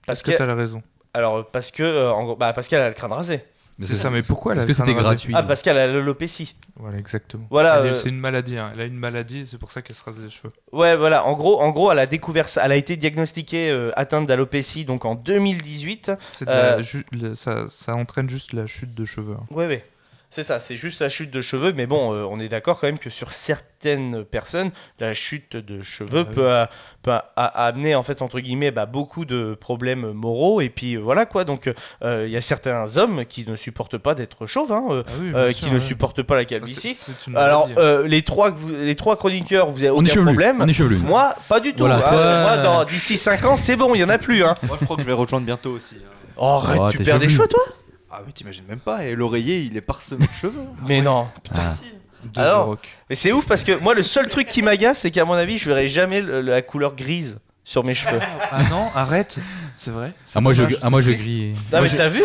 Parce que t'as la raison. Alors, parce qu'elle a le crâne rasé. C'est ça, mais pourquoi elle a Parce que c'était gratuit. Ah, parce qu'elle a l'alopécie. Voilà, exactement. Voilà, c'est une maladie, hein. Elle a une maladie, c'est pour ça qu'elle se rase les cheveux. Ouais, voilà, en gros, elle a découvert ça. Elle a été diagnostiquée atteinte d'alopécie donc en 2018. Ça entraîne juste la chute de cheveux. Hein. Ouais. C'est ça, c'est juste la chute de cheveux, mais bon, on est d'accord quand même que sur certaines personnes, la chute de cheveux peut amener en fait entre guillemets beaucoup de problèmes moraux, et puis voilà quoi. Donc il y a certains hommes qui ne supportent pas d'être chauves, qui ne supportent pas la calvitie. Alors les trois chroniqueurs, vous avez aucun problème. On est chevelus. Moi, pas du tout. Voilà, moi, d'ici 5 ans, c'est bon, il y en a plus. Hein. Moi, je crois que je vais rejoindre bientôt aussi. Oh, arrête, tu perds des cheveux, toi? Ah mais t'imagines même pas, et l'oreiller il est parsemé de cheveux. Mais non. Putain, Deux Alors, rock. mais c'est ouf parce que moi le seul truc qui m'agace c'est qu'à mon avis je verrai jamais la couleur grise sur mes cheveux. Ah non, arrête. C'est vrai. Moi je grille. Non mais t'as vu?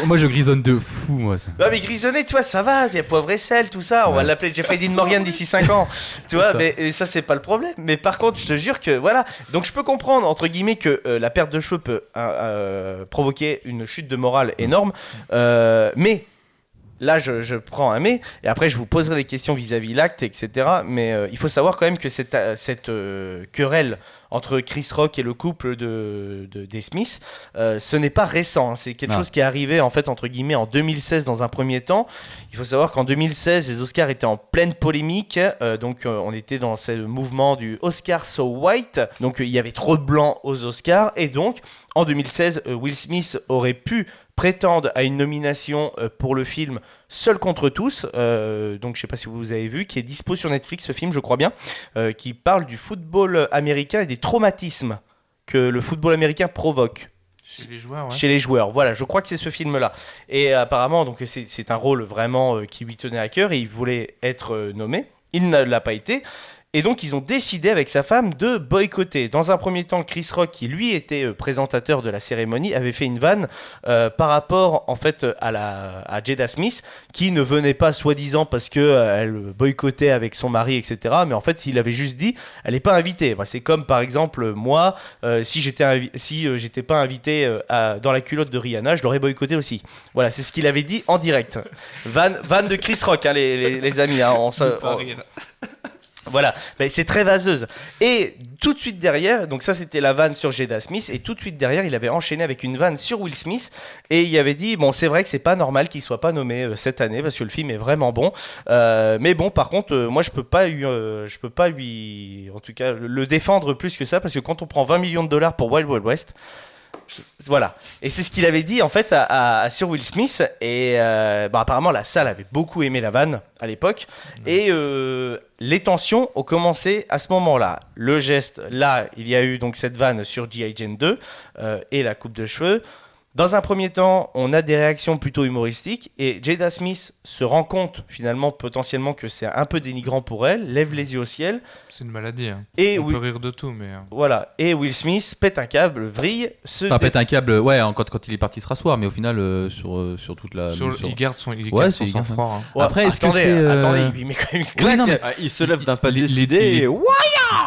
Moi je grisonne de fou moi. Ça. Non mais grisonner, tu vois, ça va, il y a poivre et sel, tout ça, on va l'appeler Jeffrey Dean Morgan d'ici 5 ans. Tu vois, mais ça c'est pas le problème. Mais par contre, je te jure que voilà, donc je peux comprendre entre guillemets que la perte de cheveux peut provoquer une chute de morale énorme, mais là, je prends un mais, et après je vous poserai des questions vis-à-vis l'acte, etc. Mais il faut savoir quand même que cette querelle entre Chris Rock et le couple des Smiths, ce n'est pas récent. Hein. C'est quelque chose qui est arrivé en fait entre guillemets en 2016 dans un premier temps. Il faut savoir qu'en 2016, les Oscars étaient en pleine polémique. Donc on était dans ce mouvement du Oscar So White. Donc il y avait trop de blancs aux Oscars, et donc en 2016, Will Smith aurait pu prétendre à une nomination pour le film Seul contre tous, donc je sais pas si vous avez vu, qui est dispo sur Netflix, ce film je crois bien, qui parle du football américain et des traumatismes que le football américain provoque. Chez les joueurs, ouais. Chez les joueurs, voilà, je crois que c'est ce film-là. Et apparemment, donc c'est un rôle vraiment qui lui tenait à cœur et il voulait être nommé. Il ne l'a pas été. Et donc, ils ont décidé avec sa femme de boycotter. Dans un premier temps, Chris Rock, qui lui était présentateur de la cérémonie, avait fait une vanne par rapport en fait à Jada Smith, qui ne venait pas soi-disant parce qu'elle boycottait avec son mari, etc. Mais en fait, il avait juste dit, elle n'est pas invitée. Bah, c'est comme par exemple moi, si j'étais pas invité dans la culotte de Rihanna, je l'aurais boycotté aussi. Voilà, c'est ce qu'il avait dit en direct. Vanne de Chris Rock, hein, les amis. Hein, voilà, c'est très vaseuse. Et tout de suite derrière, donc ça c'était la vanne sur Jada Smith, et tout de suite derrière il avait enchaîné avec une vanne sur Will Smith, et il avait dit bon, c'est vrai que c'est pas normal qu'il soit pas nommé cette année parce que le film est vraiment bon, mais bon, par contre moi je peux pas lui en tout cas le défendre plus que ça, parce que quand on prend 20 millions de dollars pour Wild Wild West, voilà, et c'est ce qu'il avait dit en fait sur Will Smith, et apparemment la salle avait beaucoup aimé la vanne à l'époque, et les tensions ont commencé à ce moment-là. Le geste, là, il y a eu donc cette vanne sur G.I. Jane 2 et la coupe de cheveux. Dans un premier temps, on a des réactions plutôt humoristiques, et Jada Smith se rend compte finalement potentiellement que c'est un peu dénigrant pour elle, lève les yeux au ciel. C'est une maladie. Hein. Et on peut rire de tout, mais... Voilà, et Will Smith pète un câble, vrille... pète un câble, ouais, quand il est parti se rasseoir, mais au final, sur toute la... Il garde son sang-froid. Hein. Ouais, après, est-ce que c'est... Attendez, il met quand même une claque. Oui, il se lève d'un pas décidé et...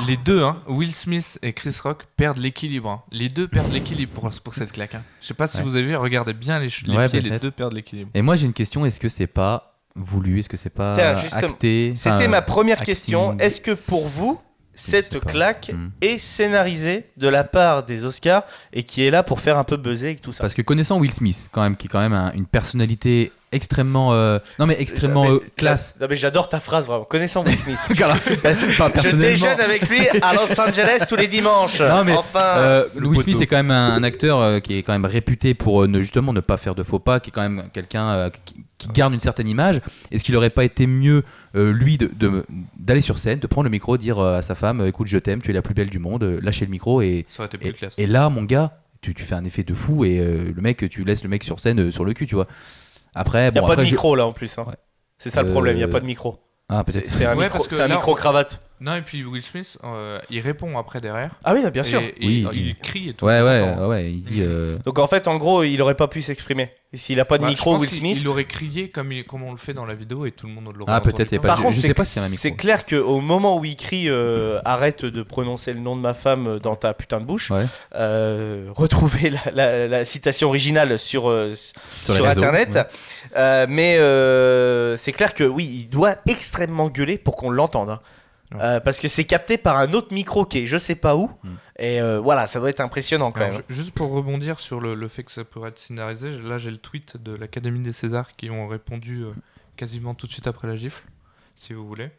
Les deux, hein, Will Smith et Chris Rock, perdent l'équilibre. Hein. Les deux perdent l'équilibre pour cette claque. Hein. Je sais pas si vous avez vu, regardez bien les pieds, les deux perdent l'équilibre. Et moi j'ai une question, est-ce que c'est pas voulu, est-ce que c'est pas acté? C'était ma première question. Est-ce que pour vous, cette claque est scénarisée de la part des Oscars et qui est là pour faire un peu buzzer et tout ça? Parce que connaissant Will Smith, quand même, qui est quand même une personnalité extrêmement classe. Non mais j'adore ta phrase vraiment. Connaissant Will Smith. Voilà. Enfin, Je personnellement- déjeune avec lui à Los Angeles tous les dimanches. Non, mais, enfin. Will Smith poteau. est quand même un acteur qui est quand même réputé pour justement ne pas faire de faux pas, qui est quand même quelqu'un qui garde une certaine image. Est-ce qu'il n'aurait pas été mieux, lui, d'aller sur scène, de prendre le micro, dire à sa femme, écoute, je t'aime, tu es la plus belle du monde, lâcher le micro Ça aurait été plus classe. et là, mon gars, tu fais un effet de fou et tu laisses le mec sur scène sur le cul, tu vois. Après, Il n'y a bon, pas après, de micro là en plus. Hein. Ouais. C'est ça le problème, il n'y a pas de micro. Ah, peut-être. C'est un Ouais, micro, parce que c'est un là, micro-cravate. Non, et puis Will Smith, il répond après derrière. Ah oui, bien sûr. Et Oui, il crie et tout. Ouais, le ouais, temps. ouais, il dit. Donc en fait, en gros, il aurait pas pu s'exprimer. Et s'il a pas de Bah, micro, je pense Will qu'il- Smith. Il aurait crié comme on le fait dans la vidéo et tout le monde l'aurait Ah, entendu peut-être, il y a comme pas Par je- contre, je c'est- sais pas s'il y a un micro. c'est clair qu'au moment où il crie arrête de prononcer le nom de ma femme dans ta putain de bouche, Ouais. retrouvez la citation originale sur les réseaux, internet. ouais. Mais c'est clair que oui, il doit extrêmement gueuler pour qu'on l'entende. Hein. Ouais. Parce que c'est capté par un autre micro qui est je sais pas où. Et voilà, ça doit être impressionnant quand Alors, même. juste pour rebondir sur le fait que ça pourrait être scénarisé, là j'ai le tweet de l'Académie des Césars qui ont répondu quasiment tout de suite après la gifle, si vous voulez.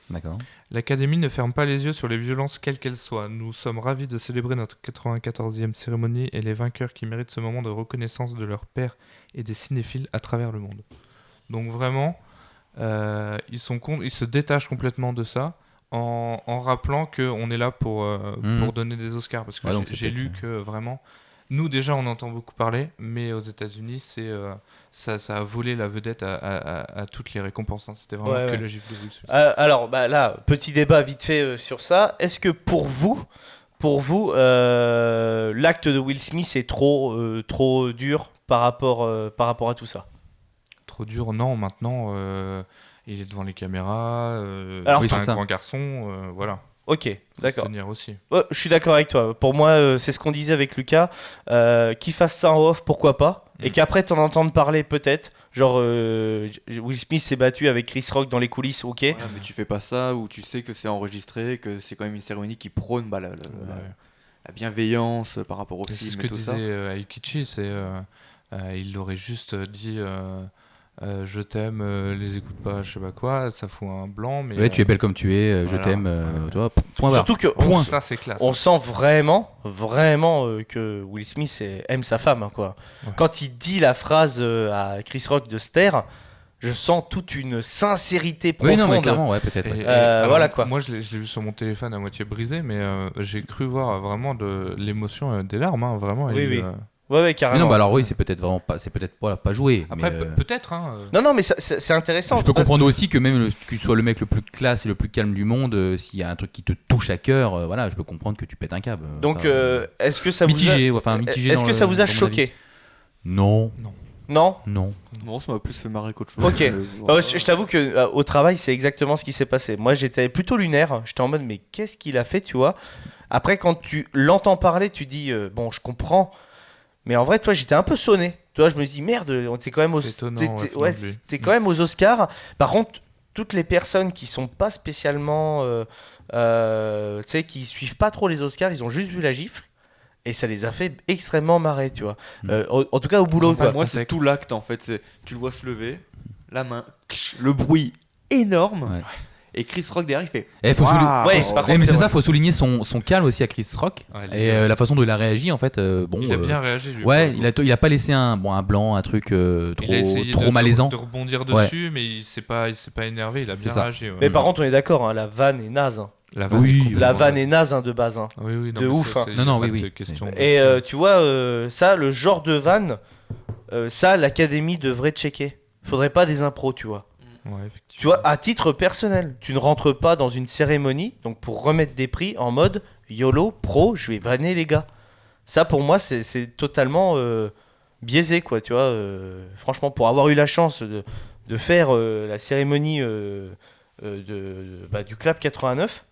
D'accord. L'Académie ne ferme pas les yeux sur les violences quelles qu'elles soient. Nous sommes ravis de célébrer notre 94e cérémonie et les vainqueurs qui méritent ce moment de reconnaissance de leurs pairs et des cinéphiles à travers le monde. Donc vraiment, ils se détachent complètement de ça en rappelant qu'on est là pour donner des Oscars. Parce que Ouais, donc c'est j'ai peut-être, lu que vraiment, nous déjà on entend beaucoup parler, mais aux États-Unis ça a volé la vedette à toutes les récompenses. Hein. C'était vraiment Ouais, que ouais. le gif de Will Smith. Alors bah, là, petit débat vite fait sur ça. Est-ce que pour vous, l'acte de Will Smith est trop dur par rapport à tout ça? Trop dur, non, maintenant il est devant les caméras, Alors, c'est c'est un ça. grand garçon, voilà. Ok, Faut se d'accord. tenir aussi. Ouais, je suis d'accord avec toi. Pour moi, c'est ce qu'on disait avec Lucas. Qu'il fasse ça en off, pourquoi pas. Et qu'après, t'en entendes parler peut-être. Genre, Will Smith s'est battu avec Chris Rock dans les coulisses, ok. Voilà, mais tu fais pas ça où tu sais que c'est enregistré, que c'est quand même une cérémonie qui prône la bienveillance par rapport au C'est film ce et que tout ça. disait Aikichi, il aurait juste dit je t'aime, les écoute pas, je sais pas quoi, ça fout un blanc, mais Ouais, tu es belle comme tu es, je voilà. t'aime, Ouais. tu vois, point barre. Surtout que Point. Ça c'est classe. on sent vraiment que Will Smith aime sa femme, hein, quoi. Ouais. Quand il dit la phrase à Chris Rock de se taire, je sens toute une sincérité Oui, profonde. non, mais clairement, ouais, peut-être. ouais. Alors, voilà, quoi. Moi je l'ai vu sur mon téléphone à moitié brisé, mais j'ai cru voir vraiment de l'émotion, des larmes, hein, vraiment. Oui, il, oui. Ouais, Mais carrément. non, bah alors oui, c'est peut-être vraiment pas, voilà, pas joué. Après, mais, peut-être. Hein, Non, mais c'est intéressant. je peux Parce- comprendre aussi que même que tu sois le mec le plus classe et le plus calme du monde, s'il y a un truc qui te touche à cœur, voilà, je peux comprendre que tu pètes un câble. Donc, Ça, est-ce que ça vous a... mitigé, enfin mitigé. Est-ce dans que ça le- vous a dans mon choqué? avis. Non, Non. non. Non, ça m'a plus fait marrer qu'autre chose. Ok. Voilà. Je t'avoue que au travail, c'est exactement ce qui s'est passé. Moi, j'étais plutôt lunaire. J'étais en mode, mais qu'est-ce qu'il a fait, tu vois? Après, quand tu l'entends parler, tu dis, bon, je comprends. Mais en vrai, toi, j'étais un peu sonné. Tu vois, je me dis, merde, on était quand même aux, C'est étonnant, t'es- ouais, ouais, venant de lui. t'es quand même aux Oscars. Par contre, toutes les personnes qui sont pas spécialement, tu sais, qui suivent pas trop les Oscars, ils ont juste vu la gifle. Et ça les a fait extrêmement marrer, tu vois. En tout cas, au boulot, Enfin, quoi. moi, c'est tout l'acte en fait. Tu le vois se lever, la main, le bruit énorme. Ouais. Et Chris Rock derrière, il fait. Faut Waouh. souligner- Ouais, par contre, mais c'est c'est vrai. ça, faut souligner son calme aussi à Chris Rock Ouais, il est et bien. la façon dont il a réagi en fait. Bon, il a bien réagi lui. ouais, pour le coup. il a pas laissé un blanc, un truc Il a essayé trop de malaisant. rebondir Ouais. dessus, mais il s'est pas énervé, il a C'est bien ça. réagi. Ouais. Mais par contre, on est d'accord, hein, la vanne est naze. Hein. La vanne Oui, est complètement La vanne naze. est naze hein, de base. Hein. Oui, oui, non, de mais ouf, ça, hein. c'est- Non, non, y a oui, pas oui. de question de Et ça. tu vois, ça, le genre de vanne, ça, l'Académie devrait checker. Faudrait pas des impros, tu vois. Ouais, Tu effectivement. vois, à titre personnel, tu ne rentres pas dans une cérémonie, donc pour remettre des prix en mode YOLO, pro, je vais vanner les gars. Ça, pour moi, c'est totalement biaisé, quoi, tu vois. Franchement, pour avoir eu la chance de faire la cérémonie du Clap 89,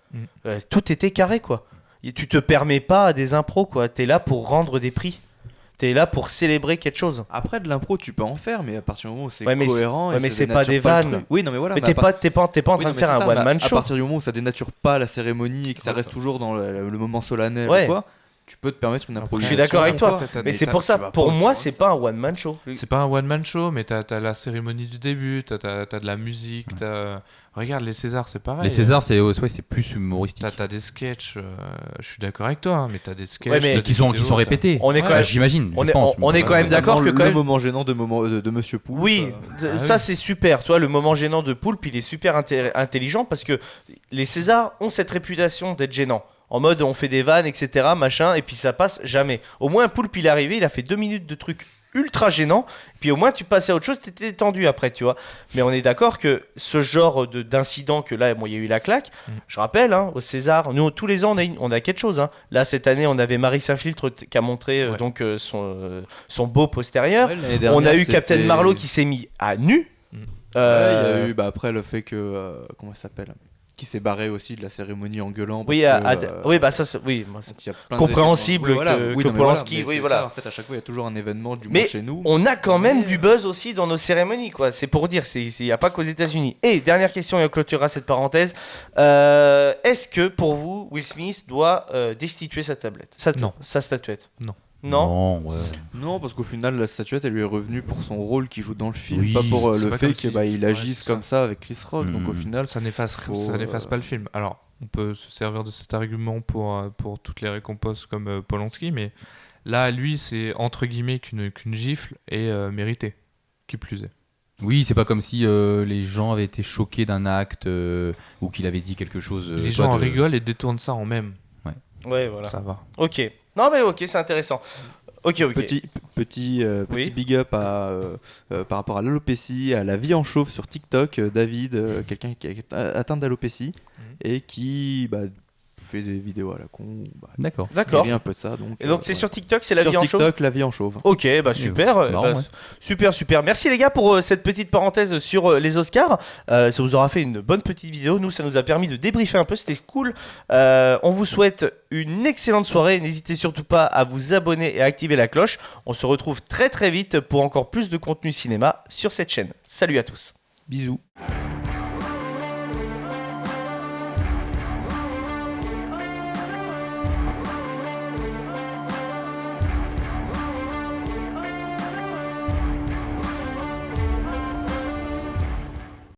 tout était carré, quoi. Et tu te permets pas à des impros, quoi. T'es là pour rendre des prix. T'es là pour célébrer quelque chose. Après, de l'impro, tu peux en faire, mais à partir du moment où c'est Ouais, mais cohérent. ouais, et mais ça c'est pas dénature des le vannes. truc. Oui, non, mais voilà. Mais mais t'es à part- pas en train Oui, de non, mais faire c'est un ça, mais one-man À show. partir du moment où ça dénature pas la cérémonie et que ça reste toujours dans le moment solennel Ouais. ou quoi, tu peux te permettre une Je improvisation. suis d'accord avec toi, T'as mais des c'est tas- pour ça, tu vas pour pas moi, aussi c'est loin pas un one-man show. C'est pas un one-man show, mais t'as la cérémonie du début, t'as de la musique, regarde, les Césars, c'est pareil. Les Césars, c'est plus humoristique. T'as des sketchs, je suis d'accord avec toi, hein, mais t'as des sketchs. Ouais, mais t'as qui des sont vidéos, répétés. On est quand même- j'imagine. on je est- pense, on est quand même d'accord que le quand même- moment gênant de Monsieur Poulpe. Oui, ça oui. c'est super. Toi, le moment gênant de Poulpe, il est super intelligent parce que les Césars ont cette réputation d'être gênants. En mode, on fait des vannes, etc., machin, et puis ça passe jamais. Au moins, Poulpe, il est arrivé, il a fait 2 minutes de trucs ultra gênants, puis au moins, tu passais à autre chose, t'étais tendu après, tu vois. Mais on est d'accord que ce genre d'incident que là, bon, il y a eu la claque, je rappelle, hein, au César, nous, tous les ans, on a quelque chose. Hein. Là, cette année, on avait Marie Saint-Filtre qui a montré donc son beau postérieur. Ouais, l'année dernière, On a eu c'était- Captain Marlowe qui s'est mis à nu. Ouais, il y a eu après le fait que comment ça s'appelle, qui s'est barré aussi de la cérémonie en gueulant. Oui, parce que, oui, bah ça, oui. moi, donc il y a plein compréhensible d'événements. que non, mais Polanski, mais oui, c'est voilà. ça, en fait, à chaque fois, il y a toujours un événement du Mais moins chez nous. On a quand même Mais, du buzz aussi dans nos cérémonies, quoi. C'est pour dire, il n'y a pas qu'aux États-Unis. Et dernière question, et on clôturera cette parenthèse. Est-ce que pour vous, Will Smith doit destituer sa tablette, Non. sa statuette? Non. Non. ouais. Non, parce qu'au final, la statuette, elle lui est revenue pour son rôle qu'il joue dans le film, Oui, pas pour c'est le pas fait comme qu'il si- il ouais, agisse c'est comme ça avec Chris Rock. Donc au Mhm. final, Ça n'efface pas le film. Alors, on peut se servir de cet argument pour toutes les récompenses comme Polanski, mais là, lui, c'est entre guillemets qu'une gifle et méritée, qui plus est. Oui, c'est pas comme si les gens avaient été choqués d'un acte ou qu'il avait dit quelque chose. Les gens en rigolent et détournent ça en même. Ouais, voilà. Ça va. Ok. Non, mais ok, c'est intéressant. Ok. petit Oui. big up par rapport à l'alopécie, à la vie en chauve sur TikTok. David, quelqu'un qui est atteint d'alopécie et qui fait des vidéos à la con. D'accord. D'accord. Il y a un peu de ça. Donc, Et donc, c'est ouais. sur TikTok, c'est la Sur vie en chauve. TikTok, la vie en chauve. Ok, bah super, marrant, ouais. super. Merci les gars pour cette petite parenthèse sur les Oscars. Ça vous aura fait une bonne petite vidéo. Nous, ça nous a permis de débriefer un peu, c'était cool. On vous souhaite une excellente soirée. N'hésitez surtout pas à vous abonner et à activer la cloche. On se retrouve très très vite pour encore plus de contenu cinéma sur cette chaîne. Salut à tous. Bisous.